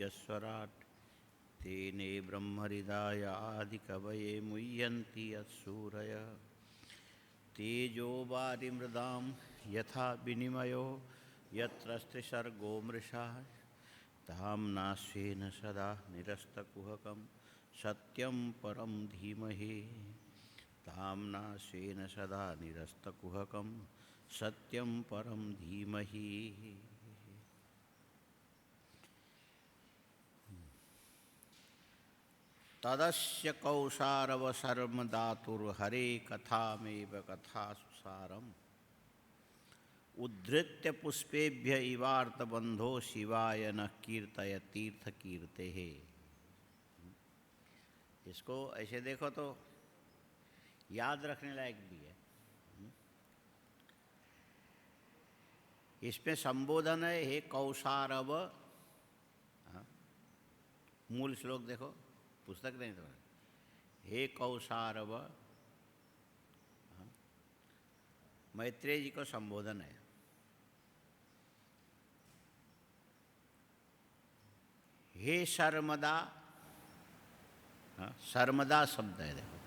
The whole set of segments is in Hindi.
यस्वराट् तेने ब्रह्महृदाय आदिकवये मुह्यन्ति यत्सूरयः तेजो वारिमृदां यथा विनिमयो यत्र स्त्रिसर्गो मृषा धाम्ना स्वेन सदा निरस्तकुहकं सत्यं परं धीमहि धाम्ना स्वेन सदा निरस्तकुहकं सत्यं परं धीमहि। तदस्य कौशारवशर्मधातुर्हरे कथामेव कथासु उद्धृत्य पुष्पेभ्य इवार्तबंधो शिवाय न कीर्तय तीर्थकीर्तेः। इसको ऐसे देखो तो याद रखने लायक भी है। इसमें संबोधन है हे कौशारव। मूल श्लोक देखो, पुस्तक नहीं तो हे कौशारव, मैत्रेय जी को संबोधन है। हे शर्मदा, शर्मदा शब्द है देखो।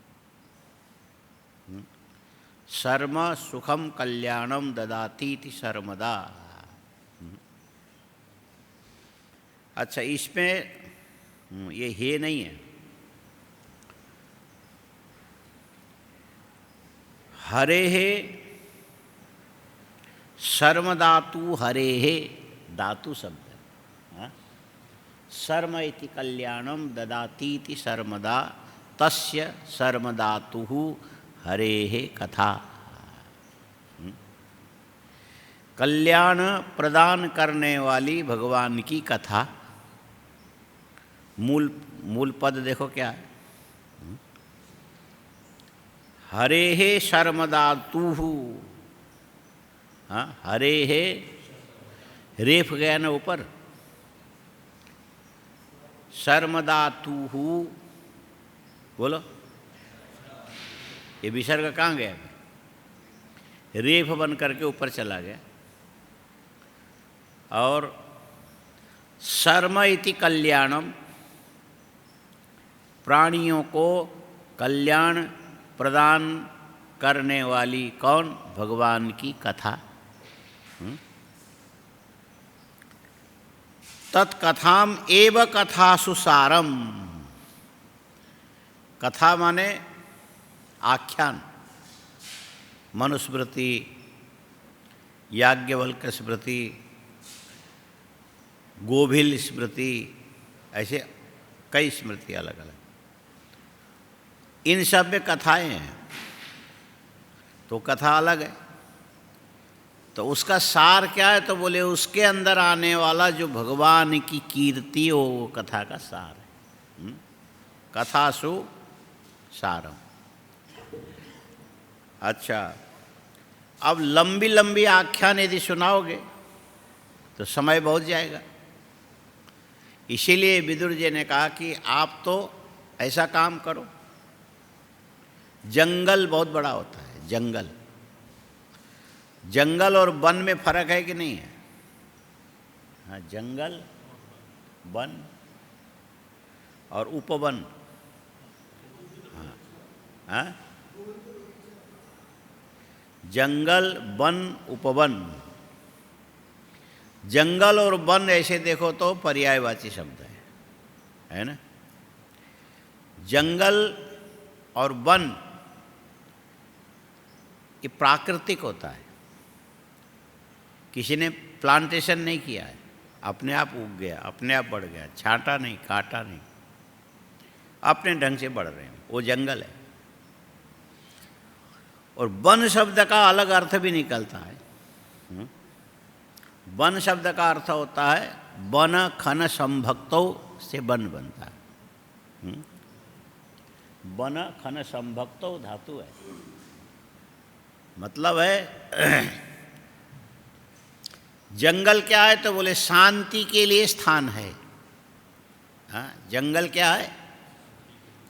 शर्म सुखम कल्याणम ददाती इति शर्मदा। अच्छा, इसमें ये हे नहीं है, हरे हे शर्मदातु हरे हे धातु शब्द है। शर्म इति कल्याणम ददाती इति शर्मदा तस्य शर्मदातु हरे हे कथा। कल्याण प्रदान करने वाली भगवान की कथा। मूल पद देखो क्या है, हरे हे शर्मदातुहु। हरे हे रेफ गया ना ऊपर, शर्मदातुहु बोलो, ये विसर्ग कहाँ गया? रेफ बन करके ऊपर चला गया। और शर्म इति कल्याणम, प्राणियों को कल्याण प्रदान करने वाली कौन? भगवान की कथा। तत्कथाम एव कथासु सारम। कथा माने आख्यान। मनुस्मृति, याज्ञवल्क्य स्मृति, गोभिल स्मृति, ऐसे कई स्मृति अलग अलग, इन सब में कथाएं हैं। तो कथा अलग है, तो उसका सार क्या है? तो बोले उसके अंदर आने वाला जो भगवान की कीर्ति हो, वो कथा का सार है। कथासु सारम। अच्छा, अब लंबी लंबी आख्यान यदि सुनाओगे तो समय बहुत जाएगा। इसीलिए विदुर जी ने कहा कि आप तो ऐसा काम करो, जंगल बहुत बड़ा होता है। जंगल और वन में फर्क है कि नहीं है? हाँ, जंगल, वन और उपवन। हाँ, जंगल, वन, उपवन। जंगल और वन ऐसे देखो तो पर्यायवाची शब्द है ना। जंगल और वन ये प्राकृतिक होता है, किसी ने प्लांटेशन नहीं किया है, अपने आप उग गया, अपने आप बढ़ गया, छांटा नहीं, काटा नहीं, अपने ढंग से बढ़ रहे हैं, वो जंगल है। और वन शब्द का अलग अर्थ भी निकलता है। वन शब्द का अर्थ होता है वन खन संभक्तों से वन बनता है। वन खन संभक्तों धातु है, मतलब है जंगल क्या है? तो बोले शांति के लिए स्थान है। हाँ, जंगल क्या है?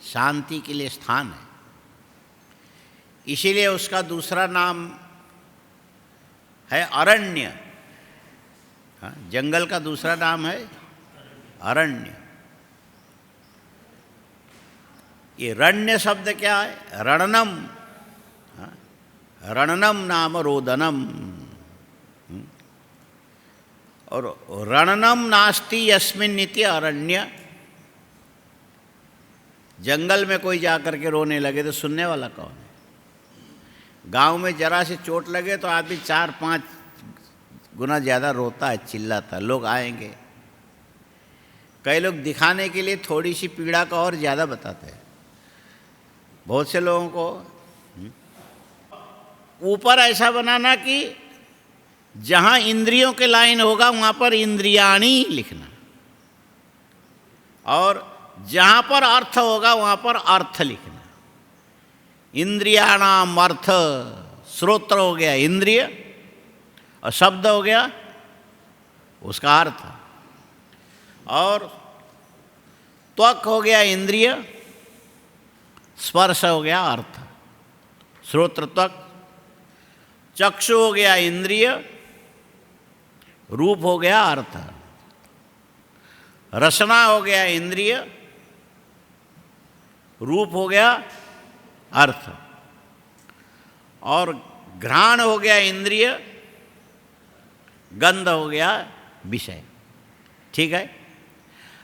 शांति के लिए स्थान है। इसीलिए उसका दूसरा नाम है अरण्य। हाँ, जंगल का दूसरा नाम है अरण्य। ये रण्य शब्द क्या है? रणनम, रणनम नाम रोदनम। और रणनम नास्ति यस्मिन् इति अरण्य। जंगल में कोई जाकर के रोने लगे तो सुनने वाला कौन है? गांव में जरा से चोट लगे तो आदमी 4-5 गुना ज़्यादा रोता है, चिल्लाता है, लोग आएंगे। कई लोग दिखाने के लिए थोड़ी सी पीड़ा का और ज़्यादा बताते हैं। बहुत से लोगों को ऊपर ऐसा बनाना कि जहाँ इंद्रियों के लाइन होगा वहाँ पर इंद्रियाणी लिखना, और जहाँ पर अर्थ होगा वहाँ पर अर्थ लिखना। इंद्रियाणाम अर्थ, श्रोत्र हो गया इंद्रिय और शब्द हो गया उसका अर्थ, और त्वक हो गया इंद्रिय, स्पर्श हो गया अर्थ। श्रोत्र त्वक। चक्षु हो गया इंद्रिय, रूप हो गया अर्थ। रसना हो गया इंद्रिय, रूप हो गया अर्थ। और घ्राण हो गया इंद्रिय, गंध हो गया विषय। ठीक है?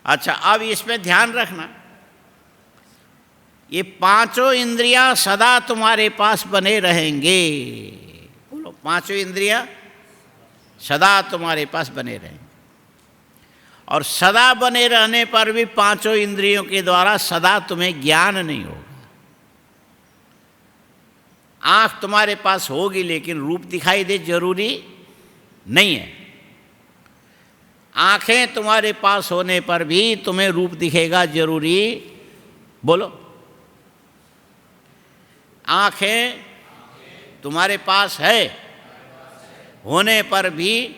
अच्छा, अब इसमें ध्यान रखना, ये पांचों इंद्रियां सदा तुम्हारे पास बने रहेंगे। बोलो, पांचों इंद्रियां सदा तुम्हारे पास बने रहेंगे। और सदा बने रहने पर भी पांचों इंद्रियों के द्वारा सदा तुम्हें ज्ञान नहीं होगा। आँख तुम्हारे पास होगी लेकिन रूप दिखाई दे जरूरी नहीं है। आँखें तुम्हारे पास होने पर भी तुम्हें रूप दिखेगा जरूरी, बोलो। आँखें तुम्हारे पास है होने पर भी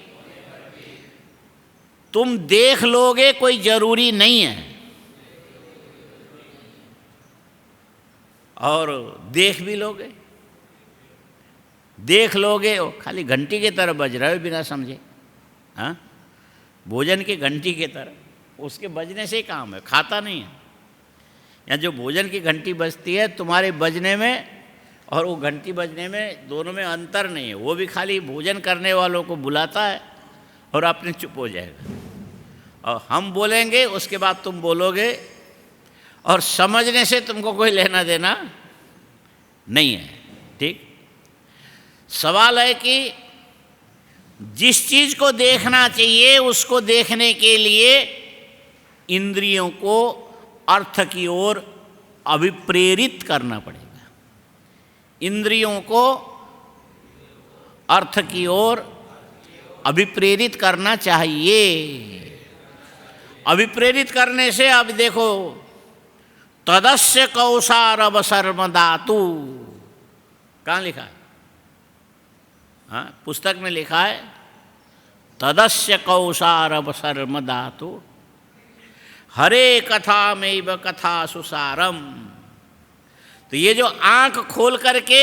तुम देख लोगे कोई जरूरी नहीं है। और देख भी लोगे, देख लोगे, वो खाली घंटी की तरह बज रहा है बिना समझे। हाँ, भोजन की घंटी की तरह, उसके बजने से ही काम है, खाता नहीं है। या जो भोजन की घंटी बजती है तुम्हारे बजने में और वो घंटी बजने में, दोनों में अंतर नहीं है। वो भी खाली भोजन करने वालों को बुलाता है और अपने चुप हो जाएगा, और हम बोलेंगे उसके बाद तुम बोलोगे, और समझने से तुमको कोई लेना देना नहीं है। ठीक? सवाल है कि जिस चीज़ को देखना चाहिए उसको देखने के लिए इंद्रियों को अर्थ की ओर अभिप्रेरित करना पड़ेगा। इंद्रियों को अर्थ की ओर अभिप्रेरित करना चाहिए। अभिप्रेरित करने से, अब देखो, तदस्य कौसारव सर्मदातु, कहाँ लिखा है? हाँ, पुस्तक में लिखा है तदस्य कौसारव सर्मदातु हरे कथा में कथा सुसारम। तो ये जो आंख खोल करके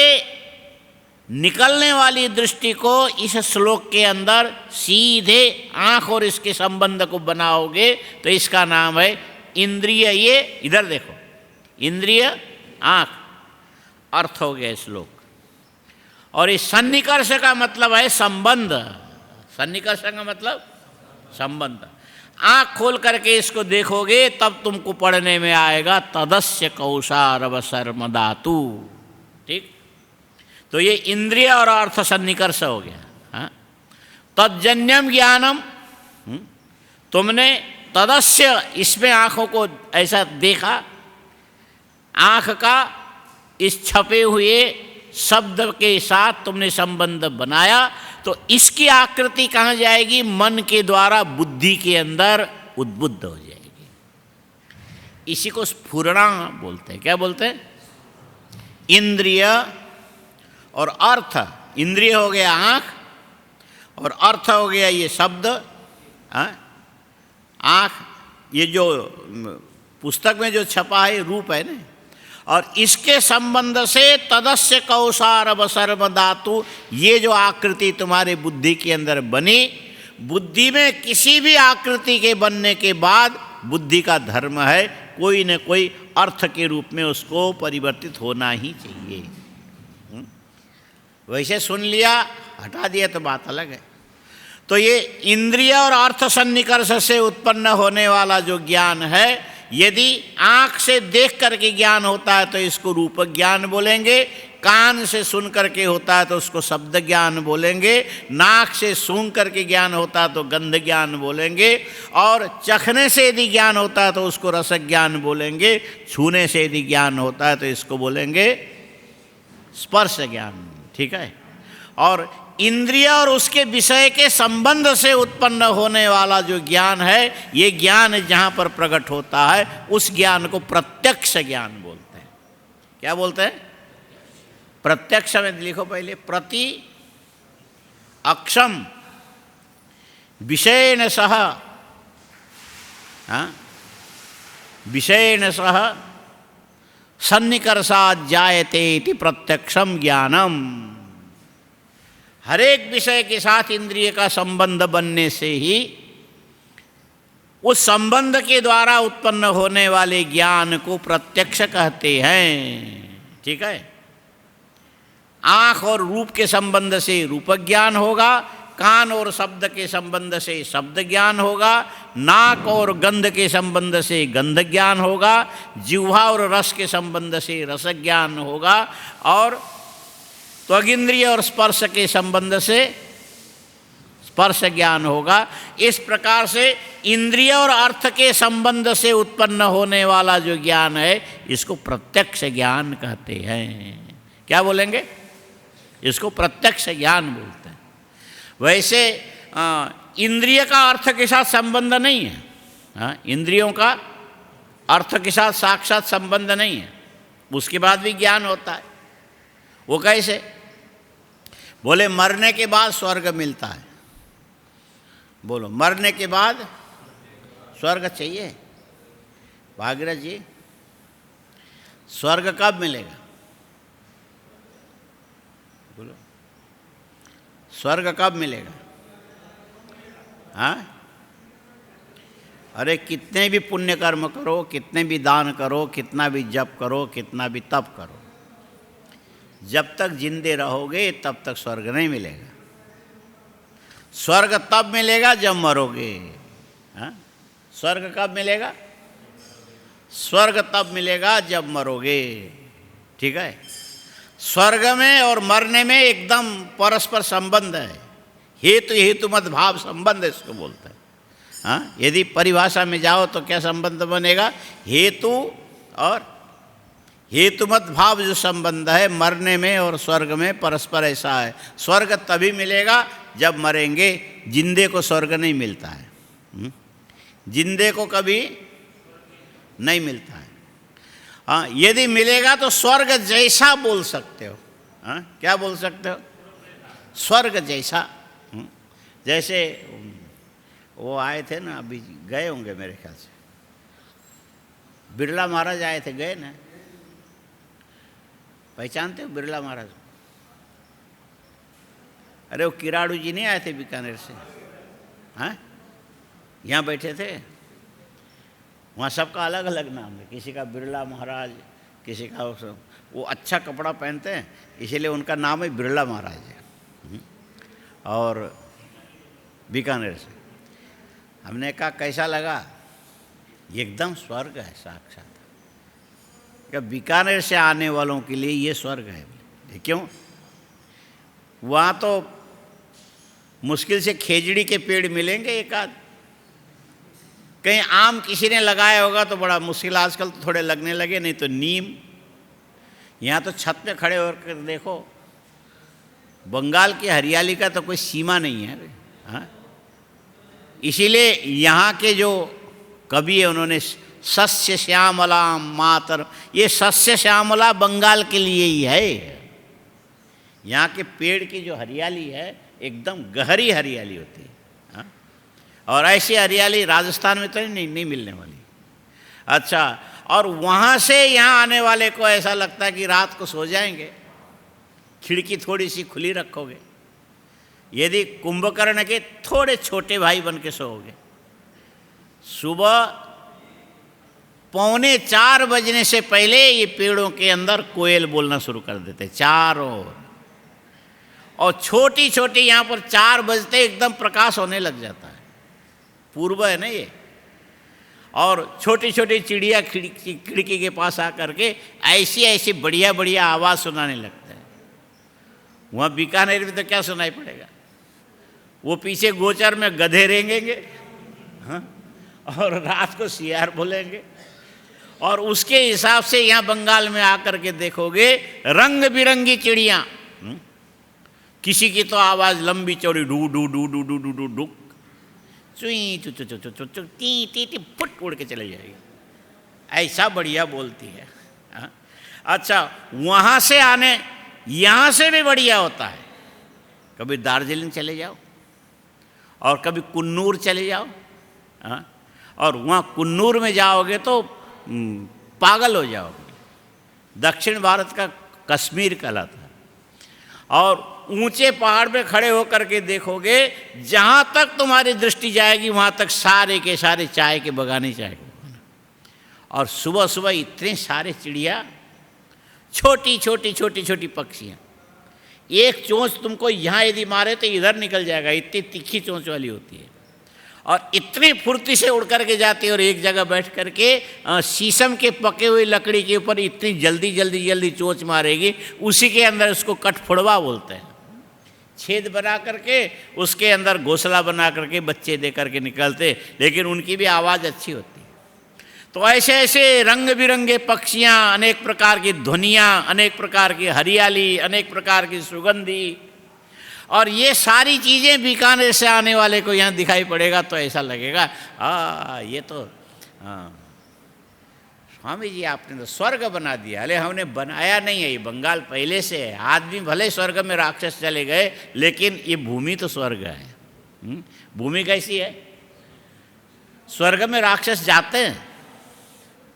निकलने वाली दृष्टि को इस श्लोक के अंदर सीधे आंख और इसके संबंध को बनाओगे तो इसका नाम है इंद्रिय। ये इधर देखो, इंद्रिय आंख, अर्थ हो गया श्लोक। और इस सन्निकर्ष का मतलब है संबंध। सन्निकर्ष का मतलब संबंध। आँख खोल करके इसको देखोगे तब तुमको पढ़ने में आएगा तदस्य कौसारव सर्मदातु। ठीक? तो ये इंद्रिय और अर्थ सन्निकर्ष हो गया। हाँ? तज्जन्यम ज्ञानम, तुमने तदस्य, इसमें आँखों को ऐसा देखा, आँख का इस छपे हुए शब्द के साथ तुमने संबंध बनाया, तो इसकी आकृति कहाँ जाएगी? मन के द्वारा बुद्धि के अंदर उद्बुद्ध हो जाएगी। इसी को स्फुरणा बोलते हैं। क्या बोलते हैं? इंद्रिय और अर्थ। इंद्रिय हो गया आँख और अर्थ हो गया ये शब्द। आँख, ये जो पुस्तक में जो छपा है रूप है ना, और इसके संबंध से तदस्य कौसारव सर्वधातु, ये जो आकृति तुम्हारे बुद्धि के अंदर बनी, बुद्धि में किसी भी आकृति के बनने के बाद बुद्धि का धर्म है कोई न कोई अर्थ के रूप में उसको परिवर्तित होना ही चाहिए। वैसे सुन लिया हटा दिया तो बात अलग है। तो ये इंद्रिय और अर्थ सन्निकर्ष से उत्पन्न होने वाला जो ज्ञान है, यदि आँख से देख करके ज्ञान होता है तो इसको रूप ज्ञान बोलेंगे, कान से सुन करके होता है तो उसको शब्द ज्ञान बोलेंगे, नाक से सूंघ करके ज्ञान होता है तो गंध ज्ञान बोलेंगे, और चखने से यदि ज्ञान होता है तो उसको रस ज्ञान बोलेंगे, छूने से यदि ज्ञान होता है तो इसको बोलेंगे स्पर्श ज्ञान। ठीक है। और इंद्रिय और उसके विषय के संबंध से उत्पन्न होने वाला जो ज्ञान है, ये ज्ञान जहाँ पर प्रकट होता है उस ज्ञान को प्रत्यक्ष ज्ञान बोलते हैं। क्या बोलते हैं? प्रत्यक्ष में लिखो पहले, प्रति अक्षम विषयेण सह, विषयेण सह सन्निकर्षात् जायते इति प्रत्यक्षम ज्ञानम। हर एक विषय के साथ इंद्रिय का संबंध बनने से ही उस संबंध के द्वारा उत्पन्न होने वाले ज्ञान को प्रत्यक्ष कहते हैं। ठीक है। आँख और रूप के संबंध से रूप ज्ञान होगा, कान और शब्द के संबंध से शब्द ज्ञान होगा, नाक और गंध के संबंध से गंध ज्ञान होगा, जिह्वा और रस के संबंध से रस ज्ञान होगा, और त्वगिंद्रिय और स्पर्श के संबंध से स्पर्श ज्ञान होगा। इस प्रकार से इंद्रिय और अर्थ के संबंध से उत्पन्न होने वाला जो ज्ञान है इसको प्रत्यक्ष ज्ञान कहते हैं। क्या बोलेंगे? इसको प्रत्यक्ष ज्ञान बोलते हैं। वैसे इंद्रिय का अर्थ के साथ संबंध नहीं है, इंद्रियों का अर्थ के साथ साक्षात संबंध नहीं है, उसके बाद भी ज्ञान होता है। वो कैसे? बोले मरने के बाद स्वर्ग मिलता है। बोलो मरने के बाद स्वर्ग चाहिए? भागीरथ जी, स्वर्ग कब मिलेगा? बोलो स्वर्ग कब मिलेगा? हाँ? अरे कितने भी पुण्य कर्म करो, कितने भी दान करो, कितना भी जप करो, कितना भी तप करो, जब तक जिंदे रहोगे तब तक स्वर्ग नहीं मिलेगा। स्वर्ग तब मिलेगा जब मरोगे। हाँ? स्वर्ग कब मिलेगा? स्वर्ग तब मिलेगा जब मरोगे। ठीक है। स्वर्ग में और मरने में एकदम परस्पर संबंध है, हेतु हेतुमत भाव संबंध इसको बोलते हैं। हाँ? यदि परिभाषा में जाओ तो क्या संबंध बनेगा? हेतु और हेतुमत भाव जो संबंध है मरने में और स्वर्ग में परस्पर ऐसा है। स्वर्ग तभी मिलेगा जब मरेंगे, जिंदे को स्वर्ग नहीं मिलता है। जिंदे को कभी नहीं मिलता है। हाँ, यदि मिलेगा तो स्वर्ग जैसा बोल सकते हो। हाँ, क्या बोल सकते हो? स्वर्ग जैसा। जैसे वो आए थे ना, अभी गए होंगे मेरे ख्याल से, बिरला महाराज आए थे, गए ना? पहचानते हो बिरला महाराज? अरे वो किराड़ू जी नहीं आए थे बीकानेर से? हाँ, यहाँ बैठे थे। वहाँ सबका अलग अलग नाम है, किसी का बिरला महाराज, किसी का वो अच्छा कपड़ा पहनते हैं इसीलिए उनका नाम है बिरला महाराज है। और बीकानेर से हमने कहा कैसा लगा? एकदम स्वर्ग है साक्षात। क्या बीकानेर से आने वालों के लिए ये स्वर्ग है? क्यों? वहाँ तो मुश्किल से खेजड़ी के पेड़ मिलेंगे एक आध, कहीं आम किसी ने लगाया होगा तो बड़ा मुश्किल, आजकल तो थोड़े लगने लगे, नहीं तो नीम। यहाँ तो छत पे खड़े होकर देखो, बंगाल की हरियाली का तो कोई सीमा नहीं है। हाँ, इसीलिए यहाँ के जो कवि है उन्होंने सस्य श्यामला मातर, ये सस्य श्यामला बंगाल के लिए ही है। यहाँ के पेड़ की जो हरियाली है एकदम गहरी हरियाली होती है। हाँ? और ऐसी हरियाली राजस्थान में तो नहीं मिलने वाली। अच्छा, और वहाँ से यहाँ आने वाले को ऐसा लगता है कि रात को सो जाएंगे, खिड़की थोड़ी सी खुली रखोगे, यदि कुंभकर्ण के थोड़े छोटे भाई बन के सोओगे, सुबह 3:45 बजने से पहले ये पेड़ों के अंदर कोयल बोलना शुरू कर देते चारों ओर, और छोटी छोटी यहाँ पर 4 बजते एकदम प्रकाश होने लग जाता है, पूर्व है ना ये, और छोटी छोटी चिड़िया खिड़की के पास आकर के ऐसी ऐसी बढ़िया बढ़िया आवाज़ सुनाने लगता है। वहाँ बीकानेर में तो क्या सुनाई पड़ेगा, वो पीछे गोचर में गधे रेंगेंगे, हाँ, और रात को सियार बोलेंगे। और उसके हिसाब से यहाँ बंगाल में आकर के देखोगे रंग बिरंगी चिड़िया, किसी की तो आवाज़ लंबी चौड़ी डू डू डू डू डू डू डू डू, चुई चु चु चु चु चु चु टी टी टी फुट उड़ के चले जाएगी, ऐसा बढ़िया बोलती है। हाँ? अच्छा, वहाँ से आने यहाँ से भी बढ़िया होता है। कभी दार्जिलिंग चले जाओ और कभी कुन्नूर चले जाओ, हाँ, और वहाँ कुन्नूर में जाओगे तो पागल हो जाओगे। दक्षिण भारत का कश्मीर कहलाता है, और ऊंचे पहाड़ पे खड़े होकर के देखोगे, जहाँ तक तुम्हारी दृष्टि जाएगी वहाँ तक सारे के सारे चाय के बगाने, चाय के बगाने। और सुबह सुबह इतने सारे चिड़िया, छोटी छोटी छोटी छोटी पक्षियाँ, एक चोंच तुमको यहाँ यदि मारे तो इधर निकल जाएगा, इतनी तीखी चोंच वाली होती है, और इतनी फुर्ती से उड़ करके जाती है, और एक जगह बैठ करके शीशम के पके हुए लकड़ी के ऊपर इतनी जल्दी जल्दी जल्दी चोंच मारेगी, उसी के अंदर उसको कठफोड़वा बोलते हैं। छेद बना करके उसके अंदर घोंसला बना करके बच्चे दे करके निकलते, लेकिन उनकी भी आवाज़ अच्छी होती है। तो ऐसे ऐसे रंग बिरंगे पक्षियाँ, अनेक प्रकार की ध्वनियाँ, अनेक प्रकार की हरियाली, अनेक प्रकार की सुगंधी, और ये सारी चीज़ें बीकानेर से आने वाले को यहाँ दिखाई पड़ेगा तो ऐसा लगेगा ये तो स्वामी जी आपने तो स्वर्ग बना दिया। अरे हमने बनाया नहीं है, ये बंगाल पहले से है। आदमी भले स्वर्ग में राक्षस चले गए, लेकिन ये भूमि तो स्वर्ग है। भूमि कैसी है? स्वर्ग में राक्षस जाते हैं,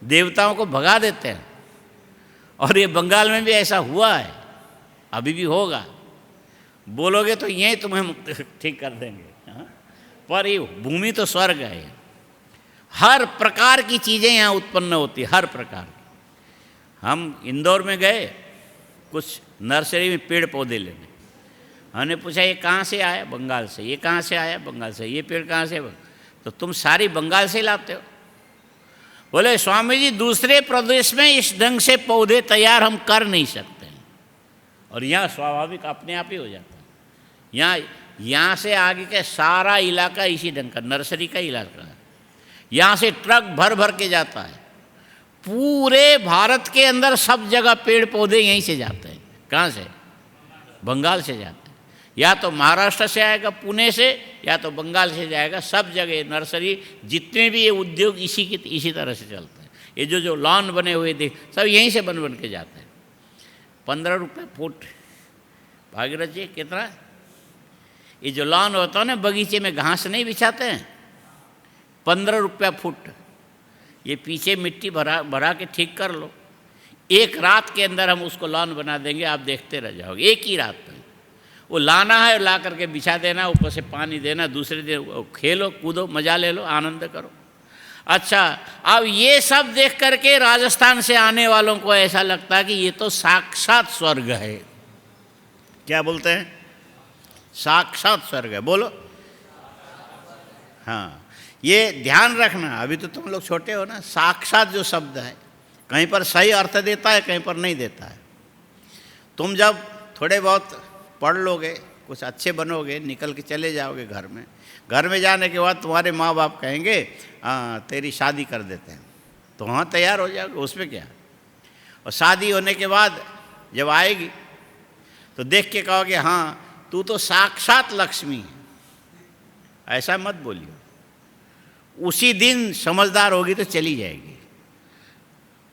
देवताओं को भगा देते हैं, और ये बंगाल में भी ऐसा हुआ है, अभी भी होगा। बोलोगे तो यहीं तुम्हें ठीक कर देंगे, हाँ? पर ये भूमि तो स्वर्ग है। हर प्रकार की चीज़ें यहाँ उत्पन्न होती, हर प्रकार की। हम इंदौर में गए कुछ नर्सरी में पेड़ पौधे लेने, हमने पूछा ये कहाँ से आया? बंगाल से। ये कहाँ से आया? बंगाल से। ये पेड़ कहाँ से? तो तुम सारी बंगाल से लाते हो? बोले स्वामी जी दूसरे प्रदेश में इस ढंग से पौधे तैयार हम कर नहीं सकते हैं, और यहाँ स्वाभाविक अपने आप ही हो जाता है। यहाँ से आगे का सारा इलाका इसी ढंग का नर्सरी का इलाका है। यहाँ से ट्रक भर भर के जाता है, पूरे भारत के अंदर सब जगह पेड़ पौधे यहीं से जाते हैं। कहाँ से? बंगाल से जाते हैं। या तो महाराष्ट्र से आएगा पुणे से, या तो बंगाल से जाएगा। सब जगह नर्सरी जितने भी ये उद्योग इसी तरह से चलते हैं। ये जो लॉन बने हुए देख सब यहीं से बन के जाते हैं। 15 रुपये फुट। भागीरथ जी कितना? ये जो लॉन होता है ना, बगीचे में घास नहीं बिछाते हैं, 15 रुपया फुट। ये पीछे मिट्टी भरा के ठीक कर लो, एक रात के अंदर हम उसको लॉन बना देंगे, आप देखते रह जाओगे। एक ही रात में वो लाना है, ला करके बिछा देना, ऊपर से पानी देना, दूसरे दिन खेलो कूदो, मजा ले लो, आनंद करो। अच्छा, अब ये सब देख करके राजस्थान से आने वालों को ऐसा लगता है कि ये तो साक्षात स्वर्ग है। क्या बोलते हैं? साक्षात स्वर्ग है। बोलो हाँ, ये ध्यान रखना। अभी तो तुम लोग छोटे हो ना, साक्षात जो शब्द है कहीं पर सही अर्थ देता है, कहीं पर नहीं देता है। तुम जब थोड़े बहुत पढ़ लोगे, कुछ अच्छे बनोगे, निकल के चले जाओगे घर में जाने के बाद तुम्हारे माँ बाप कहेंगे तेरी शादी कर देते हैं, तो वहाँ तैयार हो जाओगे, उसमें क्या। और शादी होने के बाद जब आएगी तो देख के कहोगे हाँ तू तो साक्षात लक्ष्मी है। ऐसा मत बोलियो। उसी दिन समझदार होगी तो चली जाएगी।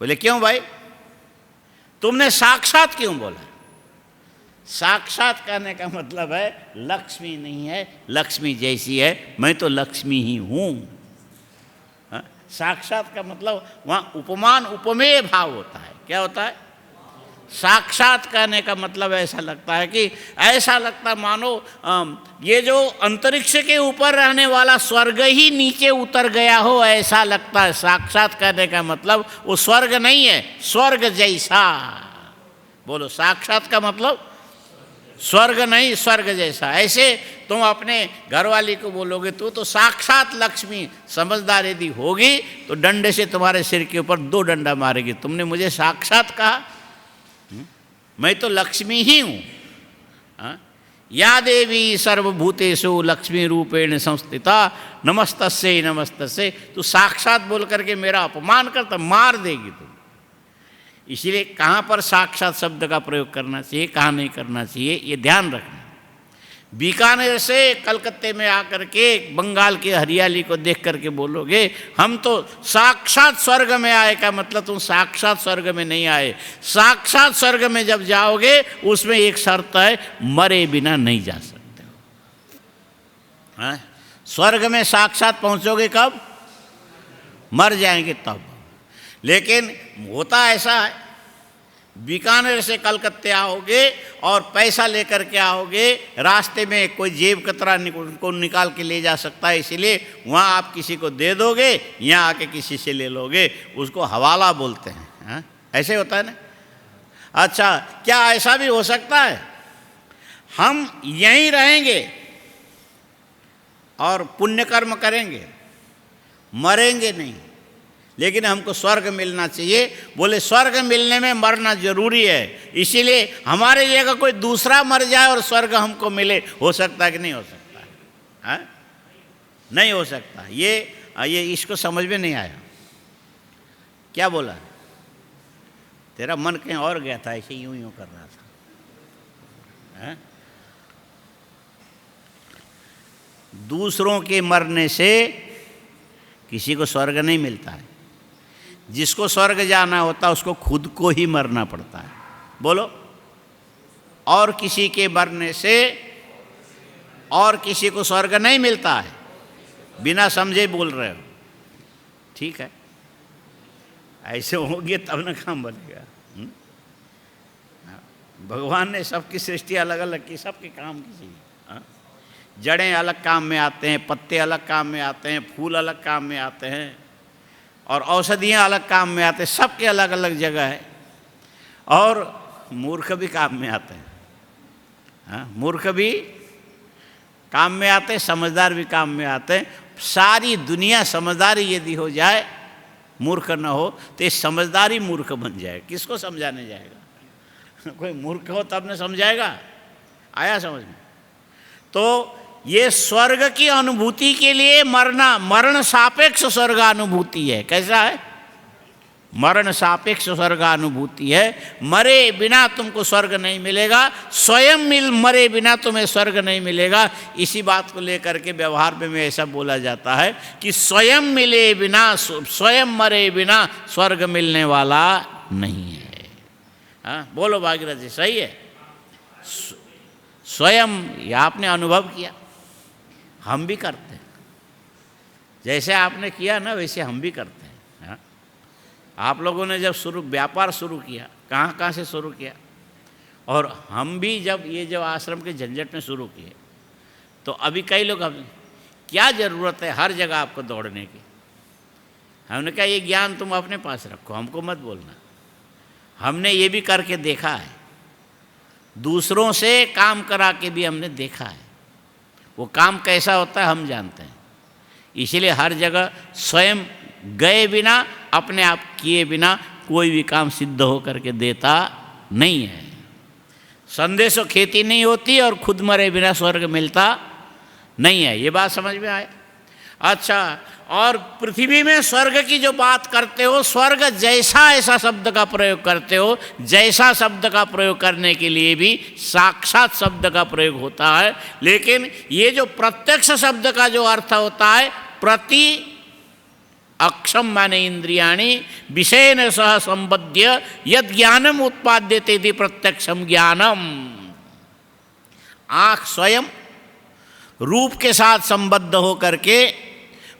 बोले क्यों भाई? तुमने साक्षात क्यों बोला? साक्षात कहने का मतलब है लक्ष्मी नहीं है, लक्ष्मी जैसी है, मैं तो लक्ष्मी ही हूँ। साक्षात का मतलब वहाँ उपमान उपमेय भाव होता है। क्या होता है? साक्षात कहने का मतलब ऐसा लगता है कि ऐसा लगता मानो ये जो अंतरिक्ष के ऊपर रहने वाला स्वर्ग ही नीचे उतर गया हो, ऐसा लगता है। साक्षात कहने का मतलब वो स्वर्ग नहीं है, स्वर्ग जैसा। बोलो, साक्षात का मतलब स्वर्ग नहीं, स्वर्ग जैसा। ऐसे तुम अपने घरवाली को बोलोगे तू तो साक्षात लक्ष्मी, समझदार यदि होगी तो डंडे से तुम्हारे सिर के ऊपर 2 डंडा मारेगी। तुमने मुझे साक्षात कहा, मैं तो लक्ष्मी ही हूँ। या देवी सर्वभूतेषु लक्ष्मी रूपेण संस्थिता नमस्तस्यै नमस्तस्यै। तू साक्षात बोल करके मेरा अपमान करता, मार देगी तू। इसीलिए कहाँ पर साक्षात शब्द का प्रयोग करना चाहिए, कहाँ नहीं करना चाहिए, ये ध्यान रखना। बीकानेर से कलकत्ते में आकर के बंगाल की हरियाली को देख करके बोलोगे हम तो साक्षात स्वर्ग में आए, का मतलब तुम साक्षात स्वर्ग में नहीं आए। साक्षात स्वर्ग में जब जाओगे उसमें एक शर्त है, मरे बिना नहीं जा सकते हो। हाँ? स्वर्ग में साक्षात पहुंचोगे कब? मर जाएंगे तब। लेकिन होता ऐसा है, बीकानेर से कलकत्ते आओगे और पैसा लेकर के आओगे, रास्ते में कोई जेब कतरा को निकाल के ले जा सकता है, इसीलिए वहाँ आप किसी को दे दोगे, यहाँ आके किसी से ले लोगे, उसको हवाला बोलते हैं। हाँ? ऐसे होता है ना। अच्छा, क्या ऐसा भी हो सकता है हम यहीं रहेंगे और पुण्य कर्म करेंगे, मरेंगे नहीं, लेकिन हमको स्वर्ग मिलना चाहिए? बोले स्वर्ग मिलने में मरना जरूरी है, इसीलिए हमारे जगह कोई दूसरा मर जाए और स्वर्ग हमको मिले। हो सकता है कि नहीं हो सकता? हाँ? नहीं हो सकता। ये इसको समझ में नहीं आया। क्या बोला? तेरा मन कहीं और गया था, ऐसे यूं यूं कर रहा था। हाँ? दूसरों के मरने से किसी को स्वर्ग नहीं मिलता है। जिसको स्वर्ग जाना होता है उसको खुद को ही मरना पड़ता है। बोलो, और किसी के मरने से और किसी को स्वर्ग नहीं मिलता है। बिना समझे बोल रहे हो, ठीक है? ऐसे होंगे तब ना काम बनेगा। भगवान ने सबकी सृष्टि अलग अलग की, सबके काम की चीज़। जड़ें अलग काम में आते हैं, पत्ते अलग काम में आते हैं, फूल अलग काम में आते हैं, और औषधियाँ अलग काम में आते हैं। सबके अलग अलग जगह है। और मूर्ख भी काम में आते हैं। हाँ, मूर्ख भी काम में आते हैं, समझदार भी काम में आते हैं। सारी दुनिया समझदारी यदि हो जाए, मूर्ख न हो, तो ये समझदारी मूर्ख बन जाए। किसको समझाने जाएगा? कोई मूर्ख हो तब न समझाएगा। आया समझ में? तो ये स्वर्ग की अनुभूति के लिए मरण सापेक्ष स्वर्गानुभूति है। कैसा है? मरण सापेक्ष स्वर्गानुभूति है। मरे बिना तुमको स्वर्ग नहीं मिलेगा, स्वयं मरे बिना तुम्हें स्वर्ग नहीं मिलेगा। इसी बात को लेकर के व्यवहार में ऐसा बोला जाता है कि स्वयं मिले बिना, स्वयं मरे बिना स्वर्ग मिलने वाला नहीं है। हाँ, बोलो भागीरथ जी, सही है? स्वयं, ये आपने अनुभव किया, हम भी करते हैं। जैसे आपने किया ना, वैसे हम भी करते हैं। हाँ? आप लोगों ने जब व्यापार शुरू किया, कहाँ कहाँ से शुरू किया, और हम भी जब ये जो आश्रम के झंझट में शुरू किए, तो अभी कई लोग क्या ज़रूरत है हर जगह आपको दौड़ने की? हमने कहा ये ज्ञान तुम अपने पास रखो, हमको मत बोलना। हमने ये भी करके देखा है, दूसरों से काम करा के भी हमने देखा है। वो काम कैसा होता है हम जानते हैं। इसीलिए हर जगह स्वयं गए बिना, अपने आप किए बिना कोई भी काम सिद्ध हो करके देता नहीं है। संदेशों खेती नहीं होती और खुद मरे बिना स्वर्ग मिलता नहीं है। ये बात समझ में आए? अच्छा, और पृथ्वी में स्वर्ग की जो बात करते हो, स्वर्ग जैसा ऐसा शब्द का प्रयोग करते हो, जैसा शब्द का प्रयोग करने के लिए भी साक्षात शब्द का प्रयोग होता है। लेकिन ये जो प्रत्यक्ष शब्द का जो अर्थ होता है, प्रति अक्षम माने इंद्रियाणि विषयेन सह संबद्ध यद ज्ञानम उत्पाद्यते इति प्रत्यक्षम ज्ञानम। आँख स्वयं रूप के साथ संबद्ध होकर के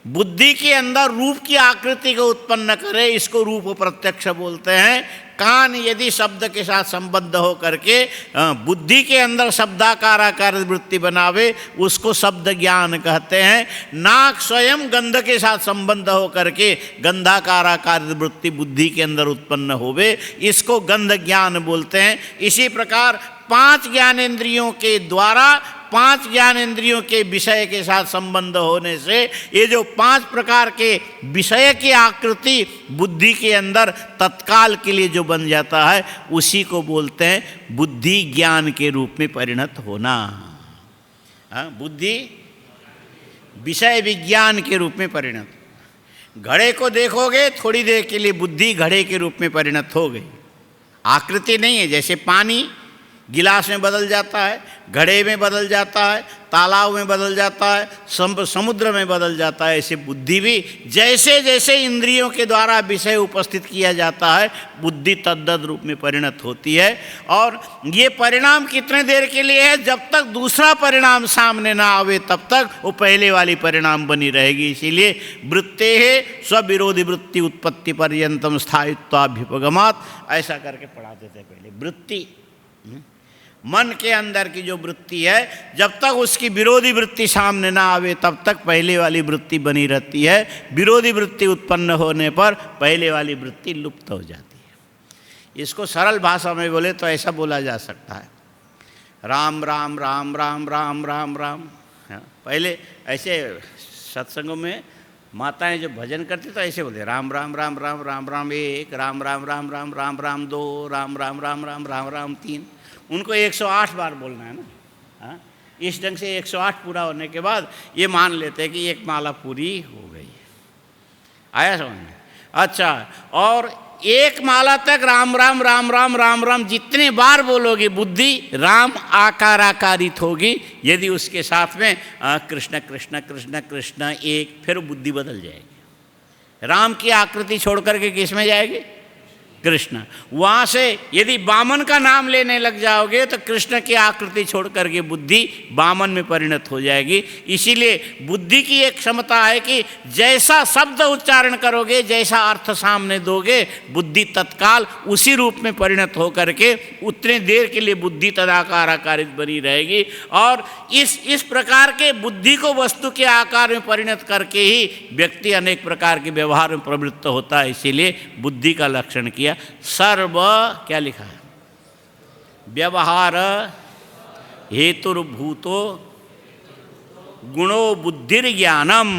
बुद्धि के अंदर रूप की आकृति को उत्पन्न करे, इसको रूप प्रत्यक्ष बोलते हैं। कान यदि शब्द के साथ संबद्ध हो करके बुद्धि के अंदर शब्दाकार आकार वृत्ति बनावे, उसको शब्द ज्ञान कहते हैं। नाक स्वयं गंध के साथ संबंध हो करके गंधाकार आकार वृत्ति बुद्धि के अंदर उत्पन्न होवे, इसको गंध ज्ञान बोलते हैं। इसी प्रकार 5 ज्ञानेंद्रियों के द्वारा 5 ज्ञानेंद्रियों के विषय के साथ संबंध होने से ये जो 5 प्रकार के विषय की आकृति बुद्धि के अंदर तत्काल के लिए जो बन जाता है, उसी को बोलते हैं बुद्धि ज्ञान के रूप में परिणत होना। बुद्धि विषय विज्ञान के रूप में परिणत। घड़े को देखोगे, थोड़ी देर के लिए बुद्धि घड़े के रूप में परिणत हो गई। आकृति नहीं है, जैसे पानी गिलास में बदल जाता है, घड़े में बदल जाता है, तालाब में बदल जाता है, समुद्र में बदल जाता है, ऐसे बुद्धि भी जैसे जैसे इंद्रियों के द्वारा विषय उपस्थित किया जाता है, बुद्धि तद्दद रूप में परिणत होती है। और ये परिणाम कितने देर के लिए है? जब तक दूसरा परिणाम सामने ना आवे तब तक वो पहले वाली परिणाम बनी रहेगी। इसीलिए वृत्ते है स्वविरोधी वृत्ति उत्पत्ति पर्यंतम स्थायित्वाभ्युपगमात्, ऐसा करके पढ़ाते थे पहले। वृत्ति मन के अंदर की जो वृत्ति है, जब तक उसकी विरोधी वृत्ति सामने ना आवे तब तक पहले वाली वृत्ति बनी रहती है। विरोधी वृत्ति उत्पन्न होने पर पहले वाली वृत्ति लुप्त हो जाती है। इसको सरल भाषा में बोले तो ऐसा बोला जा सकता है, राम राम राम राम राम राम राम। पहले ऐसे सत्संगों में माताएं जो भजन करती तो ऐसे बोलते, राम राम राम राम राम राम 1, राम राम राम राम राम राम 2, राम राम राम राम राम राम 3। उनको 108 बार बोलना है ना। हाँ, इस ढंग से 108 पूरा होने के बाद ये मान लेते हैं कि एक माला पूरी हो गई। आया समझ में? अच्छा, और एक माला तक राम राम राम राम राम राम जितने बार बोलोगे बुद्धि राम आकार आकारित होगी। यदि उसके साथ में कृष्ण कृष्ण कृष्ण कृष्ण एक, फिर बुद्धि बदल जाएगी। राम की आकृति छोड़ करके किस में जाएगी? कृष्ण। वहाँ से यदि वामन का नाम लेने लग जाओगे तो कृष्ण की आकृति छोड़ करके बुद्धि वामन में परिणत हो जाएगी। इसीलिए बुद्धि की एक क्षमता है कि जैसा शब्द उच्चारण करोगे, जैसा अर्थ सामने दोगे, बुद्धि तत्काल उसी रूप में परिणत हो करके उतने देर के लिए बुद्धि तदाकार आकारित बनी रहेगी। और इस प्रकार के बुद्धि को वस्तु के आकार में परिणत करके ही व्यक्ति अनेक प्रकार के व्यवहार में प्रवृत्त होता है। इसीलिए बुद्धि का लक्षण किया। सर्व क्या लिखा है? व्यवहार हेतुर्भूतो गुणो बुद्धिर ज्ञानम।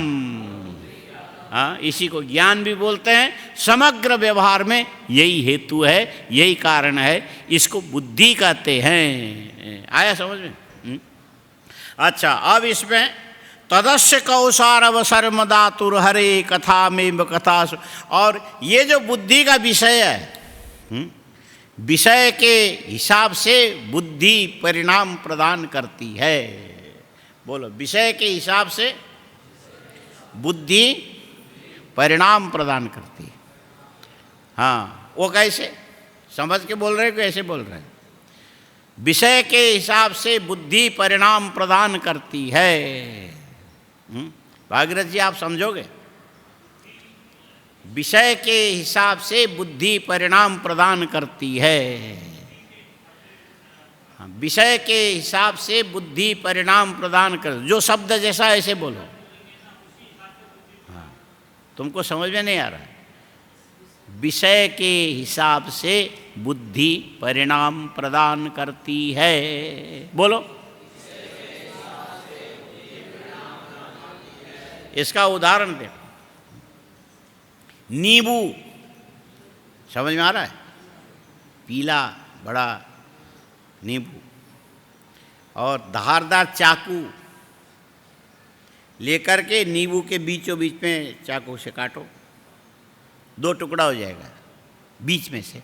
इसी को ज्ञान भी बोलते हैं। समग्र व्यवहार में यही हेतु है, यही कारण है, इसको बुद्धि कहते हैं। आया समझ में? अच्छा, अब इसमें तदस्य कौसार अवसर दातुर हरे कथा में कथा। और ये जो बुद्धि का विषय है, विषय के हिसाब से बुद्धि परिणाम प्रदान करती है। बोलो, विषय के हिसाब से बुद्धि परिणाम प्रदान करती है। हाँ, वो कैसे समझ के बोल रहे हैं कि ऐसे बोल रहे हैं? विषय के हिसाब से बुद्धि परिणाम प्रदान करती है। भागीरथ जी, आप समझोगे? विषय के हिसाब से बुद्धि परिणाम प्रदान करती है। विषय के हिसाब से बुद्धि परिणाम प्रदान कर, जो शब्द जैसा ऐसे बोलो। हाँ, तुमको समझ में नहीं आ रहा? विषय के हिसाब से बुद्धि परिणाम प्रदान करती है। बोलो। इसका उदाहरण दे। नींबू समझ में आ रहा है? पीला बड़ा नींबू, और धारदार चाकू लेकर के नींबू के बीचों बीच में चाकू से काटो, 2 टुकड़ा हो जाएगा। बीच में से,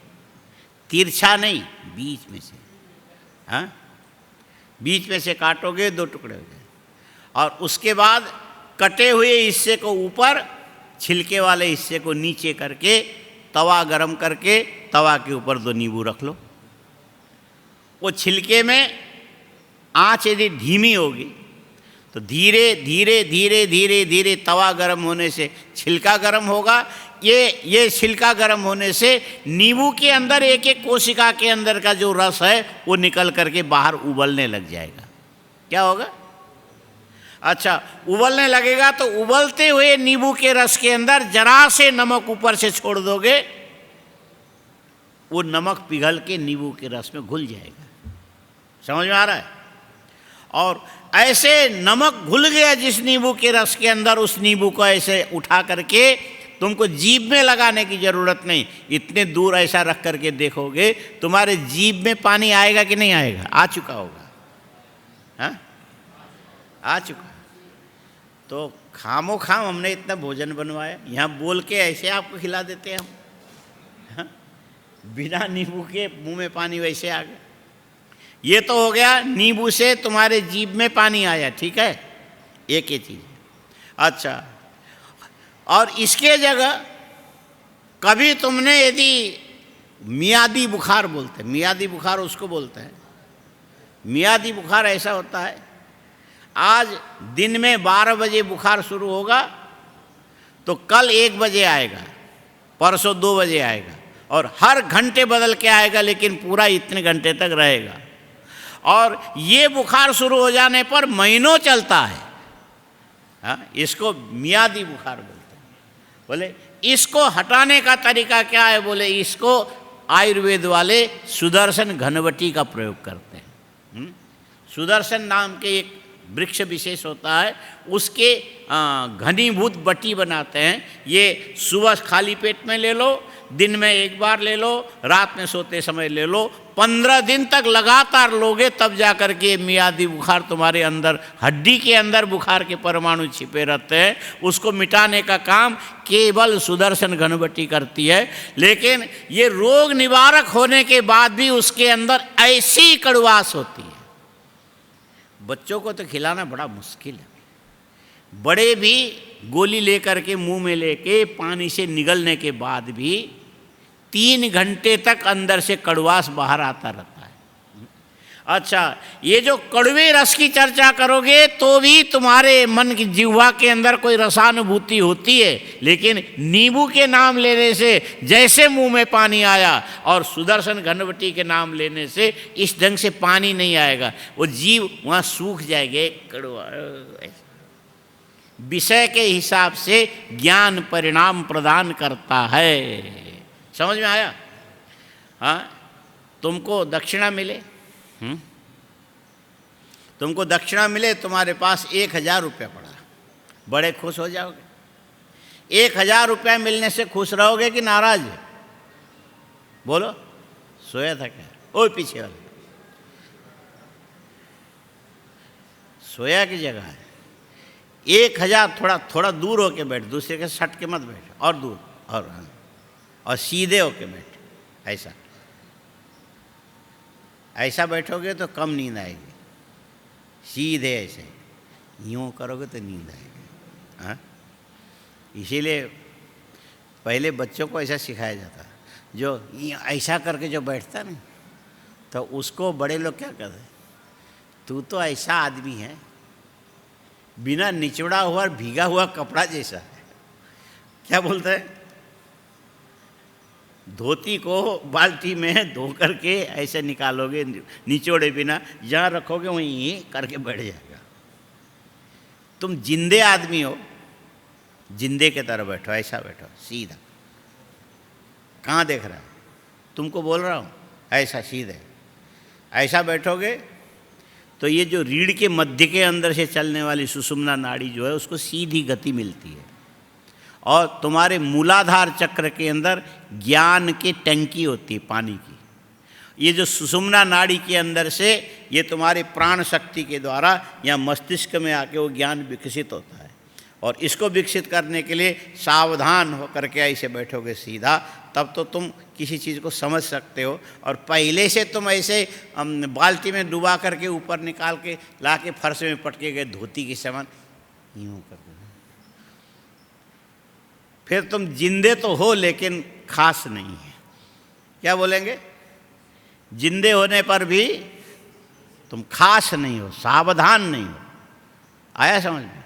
तिरछा नहीं, बीच में से। हाँ, बीच में से काटोगे 2 टुकड़े हो जाएंगे। और उसके बाद कटे हुए हिस्से को ऊपर, छिलके वाले हिस्से को नीचे करके तवा गरम करके तवा के ऊपर 2 नींबू रख लो। वो छिलके में आँच यदि धीमी होगी तो धीरे धीरे धीरे धीरे धीरे तवा गर्म होने से छिलका गर्म होगा। ये छिलका गर्म होने से नींबू के अंदर एक एक कोशिका के अंदर का जो रस है वो निकल करके बाहर उबलने लग जाएगा। क्या होगा? अच्छा, उबलने लगेगा तो उबलते हुए नींबू के रस के अंदर जरा से नमक ऊपर से छोड़ दोगे, वो नमक पिघल के नींबू के रस में घुल जाएगा। समझ में आ रहा है? और ऐसे नमक घुल गया जिस नींबू के रस के अंदर, उस नींबू को ऐसे उठा करके तुमको जीभ में लगाने की ज़रूरत नहीं, इतने दूर ऐसा रख करके देखोगे तुम्हारे जीभ में पानी आएगा कि नहीं आएगा? आ चुका होगा। हाँ, आ चुका। तो खामो खाम हमने इतना भोजन बनवाया, यहाँ बोल के ऐसे आपको खिला देते हैं हम। हाँ? बिना नींबू के मुंह में पानी वैसे आ गया। ये तो हो गया नींबू से तुम्हारे जीभ में पानी आया, ठीक है, एक ही चीज़। अच्छा, और इसके जगह कभी तुमने यदि मियादी बुखार बोलते हैं, मियादी बुखार उसको बोलते हैं। मियादी बुखार ऐसा होता है, आज दिन में 12 बजे बुखार शुरू होगा तो कल 1 बजे आएगा, परसों 2 बजे आएगा, और हर घंटे बदल के आएगा, लेकिन पूरा इतने घंटे तक रहेगा। और ये बुखार शुरू हो जाने पर महीनों चलता है। हाँ, इसको मियादी बुखार बोलते हैं। बोले इसको हटाने का तरीका क्या है? बोले इसको आयुर्वेद वाले सुदर्शन घनवटी का प्रयोग करते हैं। सुदर्शन नाम के एक वृक्ष विशेष होता है, उसके घनीभूत बटी बनाते हैं। ये सुबह खाली पेट में ले लो, दिन में 1 बार ले लो, रात में सोते समय ले लो, 15 दिन तक लगातार लोगे, तब जा कर के मियादी बुखार तुम्हारे अंदर, हड्डी के अंदर बुखार के परमाणु छिपे रहते हैं, उसको मिटाने का काम केवल सुदर्शन घनवटी करती है। लेकिन ये रोग निवारक होने के बाद भी उसके अंदर ऐसी कड़वास होती है, बच्चों को तो खिलाना बड़ा मुश्किल है। बड़े भी गोली लेकर के मुंह में लेके पानी से निगलने के बाद भी 3 घंटे तक अंदर से कड़वास बाहर आता रहता है। अच्छा, ये जो कड़वे रस की चर्चा करोगे तो भी तुम्हारे मन की जिह्वा के अंदर कोई रसानुभूति होती है, लेकिन नींबू के नाम लेने से जैसे मुंह में पानी आया, और सुदर्शन घनवटी के नाम लेने से इस ढंग से पानी नहीं आएगा, वो जीव वहाँ सूख जाएंगे। कड़वा विषय के हिसाब से ज्ञान परिणाम प्रदान करता है। समझ में आया? हाँ, तुमको दक्षिणा मिले, तुमको दक्षिणा मिले, तुम्हारे पास 1000 रुपया पड़ा, बड़े खुश हो जाओगे। 1000 रुपया मिलने से खुश रहोगे कि नाराज? बोलो। सोया था क्या? ओ पीछे वाले सोया की जगह है। 1000 थोड़ा दूर होके बैठ, दूसरे के सट के मत बैठ, और दूर, और सीधे होके बैठ। ऐसा बैठोगे तो कम नींद आएगी, सीधे ऐसे यूँ करोगे तो नींद आएगी। हाँ, इसीलिए पहले बच्चों को ऐसा सिखाया जाता, जो ऐसा करके जो बैठता ना, तो उसको बड़े लोग क्या कहते, तू तो ऐसा आदमी है, बिना निचोड़ा हुआ भीगा हुआ कपड़ा जैसा है। क्या बोलते हैं? धोती को बाल्टी में धो करके ऐसे निकालोगे, निचोड़े बिना, जहाँ रखोगे वहीं करके बैठ जाएगा। तुम जिंदे आदमी हो, जिंदे के तरह बैठो, ऐसा बैठो सीधा। कहाँ देख रहा है? तुमको बोल रहा हूँ, ऐसा सीधे ऐसा बैठोगे तो ये जो रीढ़ के मध्य के अंदर से चलने वाली सुषुम्ना नाड़ी जो है, उसको सीधी गति मिलती है, और तुम्हारे मूलाधार चक्र के अंदर ज्ञान की टंकी होती है, पानी की। ये जो सुषुम्ना नाड़ी के अंदर से ये तुम्हारे प्राण शक्ति के द्वारा यहाँ मस्तिष्क में आके वो ज्ञान विकसित होता है, और इसको विकसित करने के लिए सावधान होकर के ऐसे बैठोगे सीधा, तब तो तुम किसी चीज़ को समझ सकते हो। और पहले से तुम ऐसे बाल्टी में डुबा करके ऊपर निकाल के ला के फर्श में पटके गए धोती के समान, यूँ कर, फिर तुम जिंदे तो हो लेकिन खास नहीं है। क्या बोलेंगे? जिंदे होने पर भी तुम खास नहीं हो, सावधान नहीं हो। आया समझ में?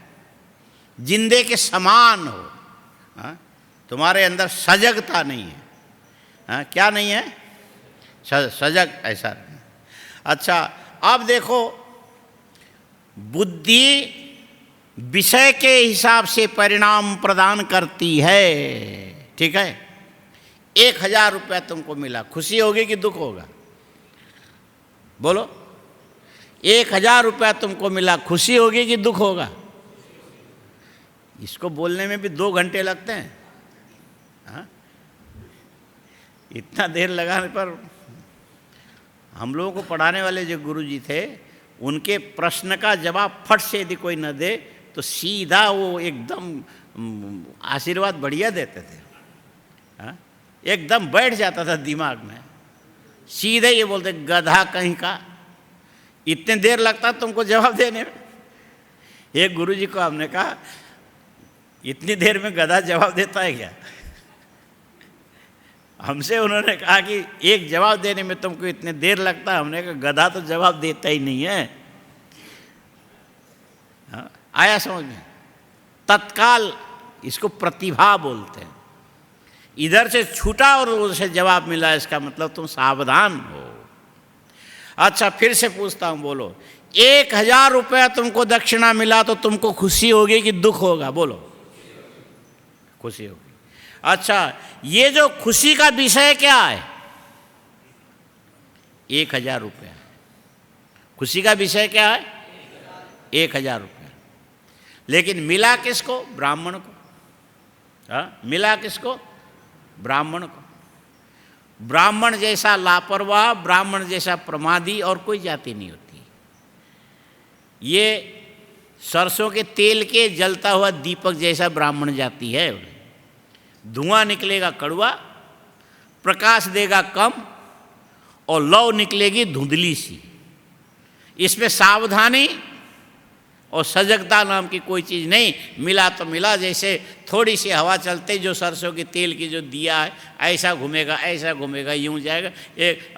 जिंदे के समान हो। हाँ? तुम्हारे अंदर सजगता नहीं है। हाँ? क्या नहीं है? सजग ऐसा नहीं। अच्छा, अब देखो, बुद्धि विषय के हिसाब से परिणाम प्रदान करती है। ठीक है? 1000 रुपया तुमको मिला, खुशी होगी कि दुख होगा? बोलो, 1000 रुपया तुमको मिला, खुशी होगी कि दुख होगा? इसको बोलने में भी 2 घंटे लगते हैं। हाँ? इतना देर लगाने पर हम लोगों को पढ़ाने वाले जो गुरुजी थे, उनके प्रश्न का जवाब फट से यदि कोई न दे तो सीधा वो एकदम आशीर्वाद बढ़िया देते थे। हाँ? एकदम बैठ जाता था दिमाग में। सीधे ये बोलते, गधा कहीं का, इतने देर लगता तुमको जवाब देने में। एक गुरुजी को हमने कहा, इतनी देर में गधा जवाब देता है क्या? हमसे उन्होंने कहा कि एक जवाब देने में तुमको इतने देर लगता है। हमने कहा गधा तो जवाब देता ही नहीं है। हाँ? आया समझ में? तत्काल इसको प्रतिभा बोलते हैं। इधर से छूटा और उसे जवाब मिला, इसका मतलब तुम सावधान हो। अच्छा, फिर से पूछता हूं, बोलो, 1000 रुपया तुमको दक्षिणा मिला तो तुमको खुशी होगी कि दुख होगा? बोलो, खुशी होगी। अच्छा, ये जो खुशी का विषय क्या है? 1000 रुपया। खुशी का विषय क्या है? 1000 रुपया। लेकिन मिला किसको? ब्राह्मण को। हाँ? मिला किसको? ब्राह्मण को। ब्राह्मण जैसा लापरवाह, ब्राह्मण जैसा प्रमादी और कोई जाति नहीं होती। ये सरसों के तेल के जलता हुआ दीपक जैसा ब्राह्मण जाति है। धुआं निकलेगा कड़वा, प्रकाश देगा कम, और लौ निकलेगी धुंधली सी। इसमें सावधानी और सजगता नाम की कोई चीज़ नहीं। मिला तो मिला, जैसे थोड़ी सी हवा चलते जो सरसों के तेल की जो दिया है, ऐसा घूमेगा, ऐसा घूमेगा, यूं जाएगा,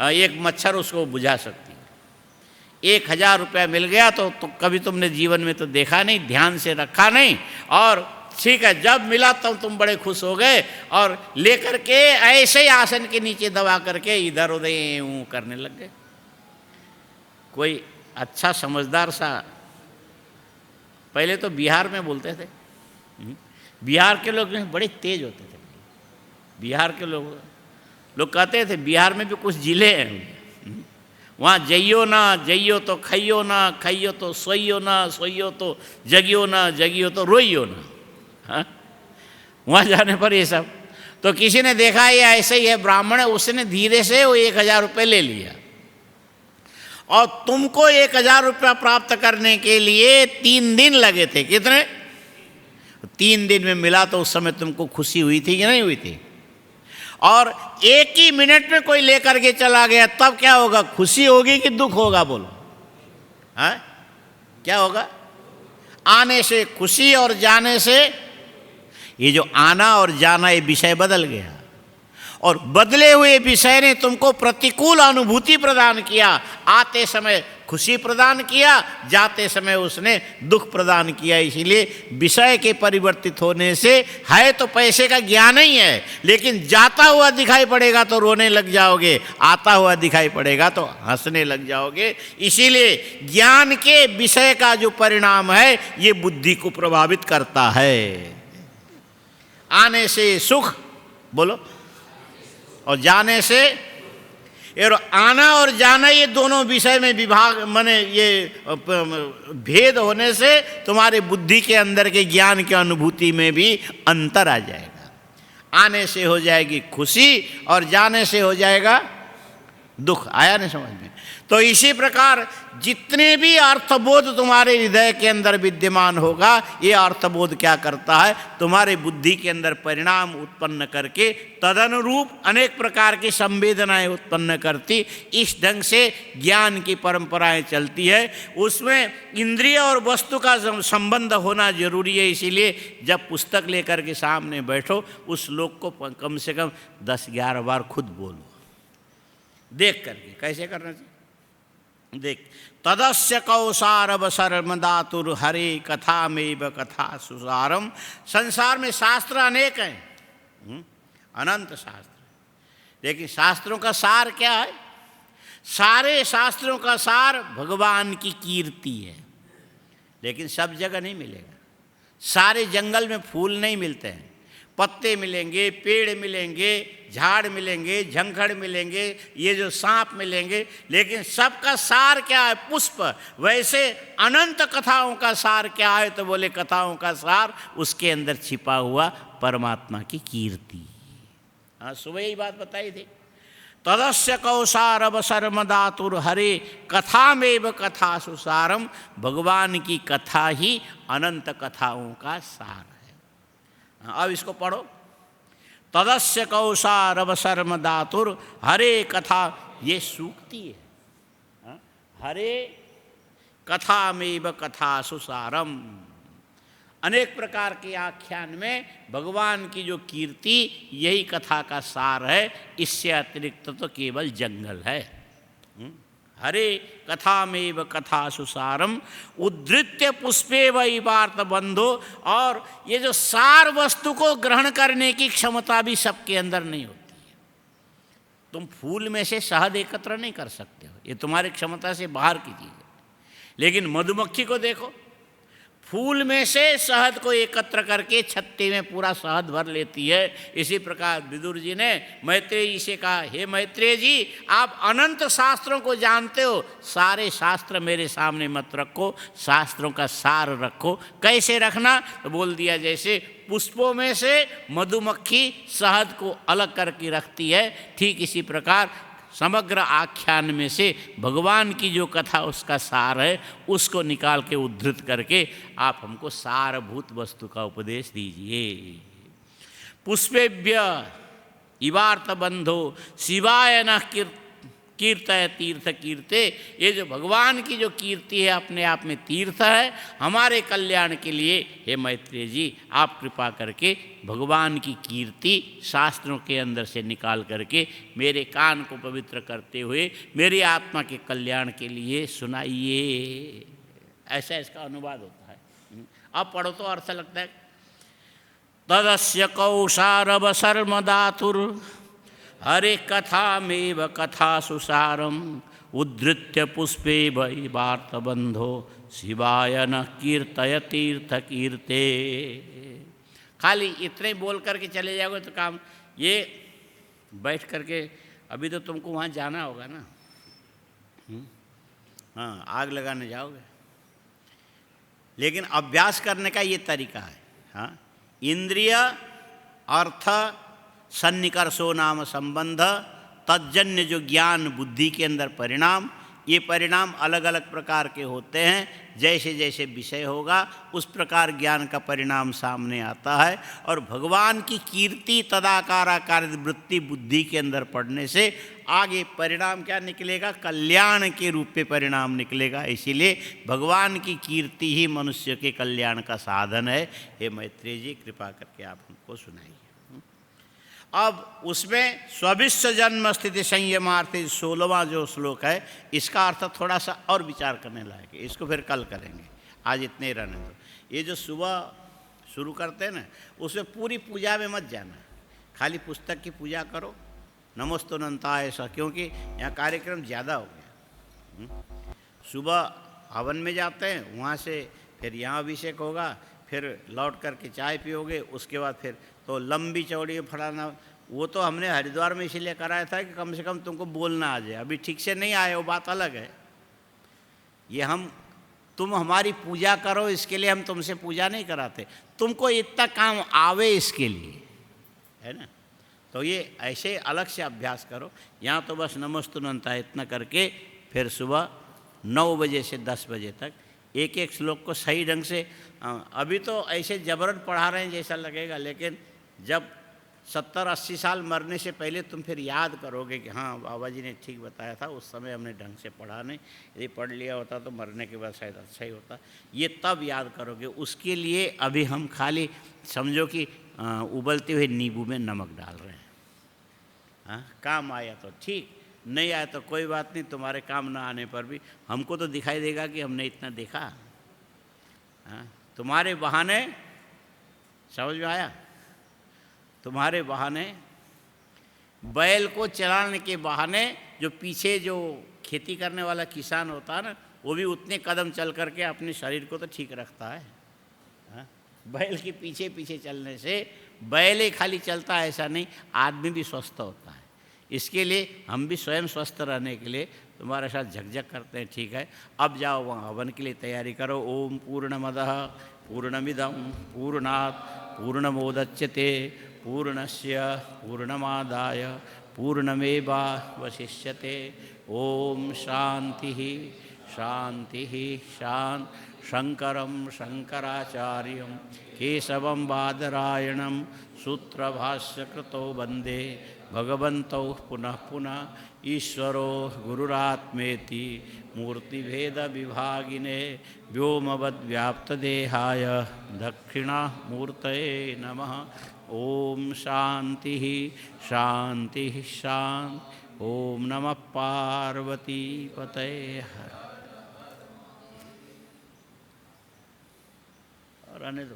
एक मच्छर उसको बुझा सकती है। 1000 रुपया मिल गया तो कभी तुमने जीवन में तो देखा नहीं, ध्यान से रखा नहीं, और ठीक है, जब मिला तब तुम बड़े खुश हो गए और लेकर के ऐसे ही आसन के नीचे दबा करके इधर उधर यूं करने लग गए। कोई अच्छा समझदार सा, पहले तो बिहार में बोलते थे, बिहार के लोग बड़े तेज होते थे। बिहार के लोग कहते थे, बिहार में भी कुछ जिले हैं, वहाँ जइयो ना जइयो तो खइयो ना, खइयो तो सोइयो ना, सोइयो तो जगियो ना, जगियो तो रोइयो ना। हाँ? वहाँ जाने पर ये सब, तो किसी ने देखा ये ऐसे ही है ब्राह्मण है, उसने धीरे से वो 1000 रुपये ले लिया। और तुमको 1000 रुपया प्राप्त करने के लिए 3 दिन लगे थे। कितने? 3 दिन में मिला तो उस समय तुमको खुशी हुई थी कि नहीं हुई थी? और 1 ही मिनट में कोई लेकर के चला गया, तब क्या होगा? खुशी होगी कि दुख होगा? बोलो। हाँ? क्या होगा? आने से खुशी और जाने से, ये जो आना और जाना ये विषय बदल गया, और बदले हुए विषय ने तुमको प्रतिकूल अनुभूति प्रदान किया। आते समय खुशी प्रदान किया, जाते समय उसने दुख प्रदान किया। इसीलिए विषय के परिवर्तित होने से है तो पैसे का ज्ञान ही है, लेकिन जाता हुआ दिखाई पड़ेगा तो रोने लग जाओगे, आता हुआ दिखाई पड़ेगा तो हंसने लग जाओगे। इसीलिए ज्ञान के विषय का जो परिणाम है ये बुद्धि को प्रभावित करता है। आने से सुख, बोलो, और जाने से, आना और जाना ये दोनों विषय में विभाग माने ये भेद होने से तुम्हारे बुद्धि के अंदर के ज्ञान के अनुभूति में भी अंतर आ जाएगा। आने से हो जाएगी खुशी और जाने से हो जाएगा दुख। आया नहीं समझ में? तो इसी प्रकार जितने भी अर्थबोध तुम्हारे हृदय के अंदर विद्यमान होगा, ये अर्थबोध क्या करता है? तुम्हारे बुद्धि के अंदर परिणाम उत्पन्न करके तदनुरूप अनेक प्रकार की संवेदनाएं उत्पन्न करती। इस ढंग से ज्ञान की परंपराएं चलती है। उसमें इंद्रिय और वस्तु का संबंध होना जरूरी है। इसीलिए जब पुस्तक लेकर के सामने बैठो, उस श्लोक को कम से कम 10-11 बार खुद बोलो, देख करके। कैसे करना चाहिए? देख, तदस्य कौसारवसर्मदातुर हरे कथामेव कथा सुसारम। संसार में शास्त्र अनेक हैं, अनंत शास्त्र, लेकिन शास्त्रों का सार क्या है? सारे शास्त्रों का सार भगवान की कीर्ति है। लेकिन सब जगह नहीं मिलेगा। सारे जंगल में फूल नहीं मिलते हैं, पत्ते मिलेंगे, पेड़ मिलेंगे, झाड़ मिलेंगे, झंखड़ मिलेंगे, ये जो सांप मिलेंगे, लेकिन सबका सार क्या है? पुष्प। वैसे अनंत कथाओं का सार क्या है? तो बोले कथाओं का सार उसके अंदर छिपा हुआ परमात्मा की कीर्ति। हाँ, सुबह यही बात बताई थी। तदस्य कौसारवसर्मदातुर हरे कथामेव कथा सुसारम। भगवान की कथा ही अनंत कथाओं का सार है। अब इसको पढ़ो। तदस्य कौसारवसर्मदातुर हरे कथा, ये सूक्ति है। हरे कथामेव कथा सुसारम। अनेक प्रकार के आख्यान में भगवान की जो कीर्ति, यही कथा का सार है। इससे अतिरिक्त तो केवल जंगल है। हरे कथामेव कथा सुसारम उद्धृत्य पुष्पे वही वार्त बंधो। और ये जो सार वस्तु को ग्रहण करने की क्षमता भी सबके अंदर नहीं होती है। तुम फूल में से शहद एकत्र नहीं कर सकते हो, ये तुम्हारी क्षमता से बाहर की चीज़ है। लेकिन मधुमक्खी को देखो, फूल में से शहद को एकत्र करके छत्ते में पूरा शहद भर लेती है। इसी प्रकार विदुर जी ने मैत्रेय जी से कहा, हे मैत्रेय जी, आप अनंत शास्त्रों को जानते हो, सारे शास्त्र मेरे सामने मत रखो, शास्त्रों का सार रखो। कैसे रखना? तो बोल दिया, जैसे पुष्पों में से मधुमक्खी शहद को अलग करके रखती है, ठीक इसी प्रकार समग्र आख्यान में से भगवान की जो कथा उसका सार है, उसको निकाल के उद्धृत करके आप हमको सारभूत वस्तु का उपदेश दीजिए। पुष्पेभ्य इवार्थ बंधो शिवाय नः कीर्तय तीर्थ कीर्ते। ये जो भगवान की जो कीर्ति है अपने आप में तीर्थ है, हमारे कल्याण के लिए हे मैत्रेय जी आप कृपा करके भगवान की कीर्ति शास्त्रों के अंदर से निकाल करके मेरे कान को पवित्र करते हुए मेरी आत्मा के कल्याण के लिए सुनाइए। ऐसा इसका अनुवाद होता है। अब पढ़ो तो अर्थ लगता है। तदस्य कौसारवसर्मदातुर हरे कथामेव कथा सुसारम उद्धृत्य पुष्पे वै वार्त बंधो शिवाय न कीर्तय तीर्थ कीर्ते। खाली इतने बोल करके चले जाओगे तो काम, ये बैठ करके अभी तो तुमको वहाँ जाना होगा ना, हाँ आग लगाने जाओगे, लेकिन अभ्यास करने का ये तरीका है। हाँ, इंद्रिय अर्थ सन्निकर्षो नाम संबंध, तज्जन्य जो ज्ञान बुद्धि के अंदर परिणाम, ये परिणाम अलग अलग प्रकार के होते हैं। जैसे जैसे विषय होगा उस प्रकार ज्ञान का परिणाम सामने आता है। और भगवान की कीर्ति तदाकाराकार वृत्ति बुद्धि के अंदर पढ़ने से आगे परिणाम क्या निकलेगा? कल्याण के रूप में परिणाम निकलेगा। इसीलिए भगवान की कीर्ति ही मनुष्य के कल्याण का साधन है। हे मैत्रेय जी कृपा करके आप हमको सुनाइए। अब उसमें स्विश्व जन्म स्थिति संयमार्थ 16वां जो श्लोक है, इसका अर्थ थोड़ा सा और विचार करने लायक है। इसको फिर कल करेंगे, आज इतने ही रहने दो। ये जो सुबह शुरू करते हैं ना, उसमें पूरी पूजा में मत जाना, खाली पुस्तक की पूजा करो, नमोस्तुनंताय स, क्योंकि यहाँ कार्यक्रम ज़्यादा हो गया। सुबह हवन में जाते हैं, वहाँ से फिर यहाँ अभिषेक होगा, फिर लौट करके चाय पियोगे, उसके बाद फिर तो लंबी चौड़ी फड़ाना। वो तो हमने हरिद्वार में इसीलिए कराया था कि कम से कम तुमको बोलना आ जाए। अभी ठीक से नहीं आए वो बात अलग है। ये तुम हमारी पूजा करो, इसके लिए हम तुमसे पूजा नहीं कराते, तुमको इतना काम आवे इसके लिए, है ना। तो ये ऐसे अलग से अभ्यास करो। यहाँ तो बस नमोस्तुनंता इतना करके फिर सुबह 9 बजे से 10 बजे तक एक एक श्लोक को सही ढंग से। अभी तो ऐसे जबरन पढ़ा रहे हैं जैसा लगेगा, लेकिन जब 70-80 साल मरने से पहले तुम फिर याद करोगे कि हाँ बाबा जी ने ठीक बताया था, उस समय हमने ढंग से पढ़ा नहीं, यदि पढ़ लिया होता तो मरने के बाद शायद अच्छा ही होता। ये तब याद करोगे। उसके लिए अभी हम खाली समझो कि उबलते हुए नींबू में नमक डाल रहे हैं। हाँ, काम आया तो ठीक, नहीं आया तो कोई बात नहीं, तुम्हारे काम ना आने पर भी हमको तो दिखाई देगा कि हमने इतना देखा। हाँ, तुम्हारे बहाने, समझ में आया, तुम्हारे बहाने, बैल को चलाने के बहाने जो पीछे जो खेती करने वाला किसान होता है ना, वो भी उतने कदम चल करके अपने शरीर को तो ठीक रखता है। हाँ? बैल के पीछे पीछे चलने से बैल ही खाली चलता है ऐसा नहीं, आदमी भी स्वस्थ होता है। इसके लिए हम भी स्वयं स्वस्थ रहने के लिए तुम्हारे साथ झकझक करते हैं, ठीक है। अब जाओ वहाँ हवन के लिए तैयारी करो। ओम पूर्णमदः पूर्णमिदं पूर्णात् पूर्णमुदच्यते पूर्णस्य पूर्णमादाय पूर्णमेवावशिष्यते। ओम शांति शांति शांति। शंकरं शंकराचार्यं केशवं बादरायणं सूत्रभाष्यकृतो वंदे भगवन्तौ पुनः पुनः। ईश्वरो गुरुरात्मेति मूर्तिभेदविभागिने व्योमवद्व्याप्तदेहाय दक्षिणामूर्तये नमः। ओम शांति शांति शांति। ओम नमः पार्वती पतये हर। और आने दो।